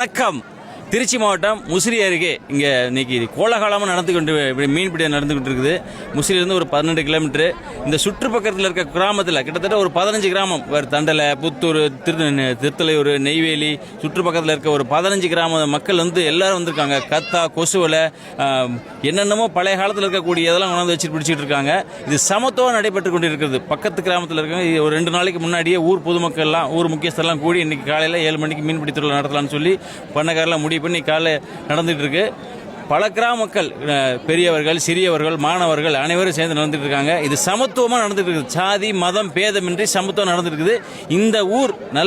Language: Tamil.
வணக்கம். திருச்சி மாவட்டம் முசிறி அருகே இங்கே இன்னைக்கு கோலாகலமாக மீன்பிடி நடந்துக்கிட்டு இருக்குது. முசிறியிலேருந்து ஒரு 12 கிலோமீட்டரு. இந்த சுற்றுப்பக்கத்தில் இருக்க கிராமத்தில் கிட்டத்தட்ட ஒரு 15 கிராமம், தண்டலை, புத்தூர், திருத்தலையூர், நெய்வேலி சுற்றுப்பக்கத்தில் இருக்க ஒரு 15 கிராம மக்கள் எல்லாரும் வந்திருக்காங்க. கத்தா, கொசுவலை, என்னென்னமோ பழைய காலத்தில் இருக்கக்கூடிய இதெல்லாம் கொண்டாந்து வச்சு பிடிச்சிட்டு இருக்காங்க. இது சமத்துவம் நடைபெற்று கொண்டு இருக்கிறது. பக்கத்து கிராமத்தில் இருக்காங்க. ஒரு 2 நாளைக்கு முன்னாடியே ஊர் பொதுமக்கள்லாம், ஊர் முக்கியஸ்தர்லாம் கூடி இன்னைக்கு காலையில் 7 மணிக்கு மீன்பிடி திருவிழா நடத்தலாம்னு சொல்லி பண்ணக்காரெல்லாம் முடிவு பண்ணி காலையில் நடந்துட்டு இருக்கு. பல கிராம மக்கள், பெரியவர்கள், சிறியவர்கள், மாணவர்கள் அனைவரும் சேர்ந்து நடந்துட்டு இருக்காங்க. இது சமத்துவமாக நடந்துட்டு இருக்குது. சாதி மதம் பேதமின்றி சமத்துவம் நடந்துட்டு இருக்குது. இந்த ஊர் நல்ல